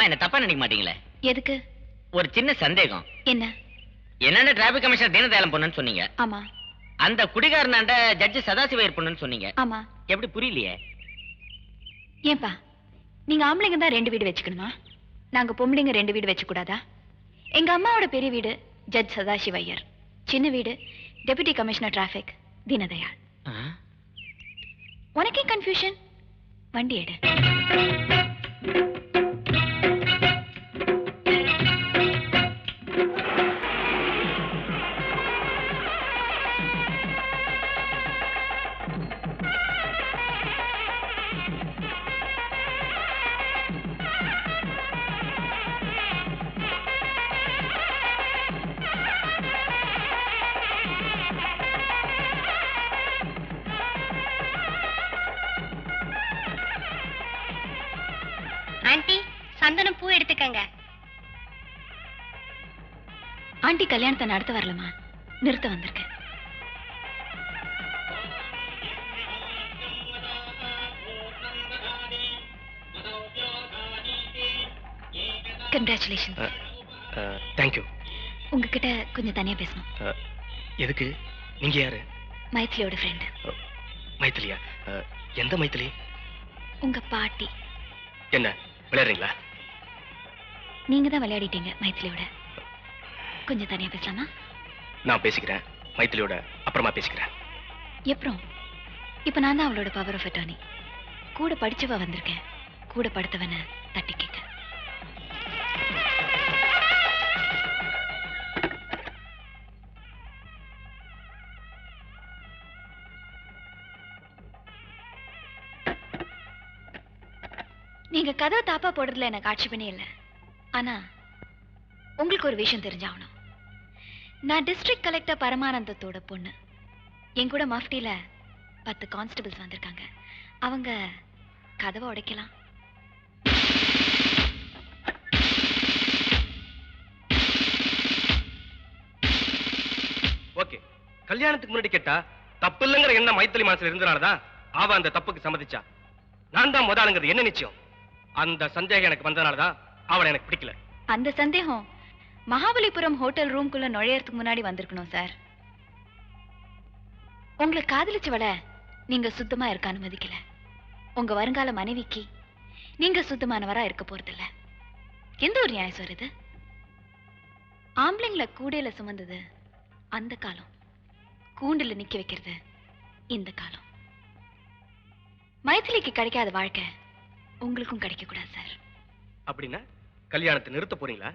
அம்மா என்ன தப்பா நினைக்க மாட்டீங்களே? எதுக்கு? ஒரு சின்ன சந்தேகம். என்ன? என்னென்ன டிராபிக் கமிஷனர் தீனதயாளன் பொண்ணுன்னு சொன்னீங்க. ஆமா. அந்த குடிகாரனாண்ட ஜட்ஜ் சதாசிவயர் பொண்ணுன்னு சொன்னீங்க. ஆமா. எப்படி புரியலையே? ஏன்பா நீங்க ஆம்பளைங்க தான் 2 வீடு வச்சுக்கணுமா? நாங்க பொம்பளைங்க 2 வீடு வச்சு கூடாதா? எங்க அம்மாவோட பெரிய வீடு ஜட்ஜ் சதாசிவய்யர், சின்ன வீடு டெபுட்டி கமிஷனர் டிராபிக் தீனதயாள். உனக்கே கன்ஃபியூஷன்? வண்டி எடு. ஆண்டி, சந்தனம் பூ எடுத்துக்கங்க. ஆண்டி கல்யாணத்தை நடத்த வரலமா, நிறுத்த வந்திருக்க. கங்க்ராச்சுலேஷன். தேங்க்யூ. உங்ககிட்ட கொஞ்சம் தனியா பேசணும். எதுக்கு? நீங்க யாரு? மைத்திலியோட ஃப்ரெண்ட். மைத்திலியா? எந்த மைத்திலி? உங்க பாட்டி. என்ன விளையாடுறீங்களா? நீங்க தான் விளையாடிட்டீங்க மைத்திலியோட. கொஞ்சம் தனியா பேசலாமா? நான் பேசிக்கிறேன், மைத்திலியோட அப்புறமா பேசிக்கிறேன். எப்பறம்? இப்ப நான் தான் அவளோட பவர் ஆஃப் அட்டார்னி. கூட படிச்சவ வந்திருக்கேன், கூட படுத்தவன தட்டி கேட்க. நீங்க கதவை தாப்பா போடுறதுல எனக்கு ஆட்சேபனே இல்லை. ஆனா உங்களுக்கு ஒரு விஷயம் தெரிஞ்சாகணும். நான் டிஸ்ட்ரிக்ட் கலெக்டர் பரமானந்தத்தோட பொண்ணு. என் கூட மஃப்டியில 10 கான்ஸ்டபிள்ஸ் வந்திருக்காங்க. அவங்க கதவை உடைக்கலாம். ஓகே, கல்யாணத்துக்கு முன்னாடி கேட்டா தப்பு இல்லைங்கிற எண்ணம் மைத்திலி மனசுல இருந்தனாலதான் அவ அந்த தப்புக்கு சம்மதிச்சா. நான் தான் முதலுங்கிறது என்ன நிச்சயம்? அந்த சந்தேகம் எனக்கு வந்தனாலதான் அவளை எனக்கு பிடிக்கல. அந்த சந்தேகம் மகாபலிபுரம் ஹோட்டல் ரூம்குள்ள நுழையறதுக்கு முன்னாடி வந்திருக்கணும் சார். உங்களை காதலிச்சவள நீங்க சுத்தமா இருக்க அனுமதிக்கல. உங்க வருங்கால மனைவிக்கு நீங்க சுத்தமானவரா இருக்க போறதில்ல. எந்த ஒரு நியாயம் சார் இது? ஆம்பளைங்களை கூடையில சுமந்தது அந்த காலம், கூண்டுல நிக்க வைக்கிறது இந்த காலம். மைத்திலிக்கு கிடைக்காத வாழ்க்கை உங்களுக்கும் கிடைக்க கூடாது சார். அப்படின்னா கல்யாணத்தை நிறுத்த போறீங்களா?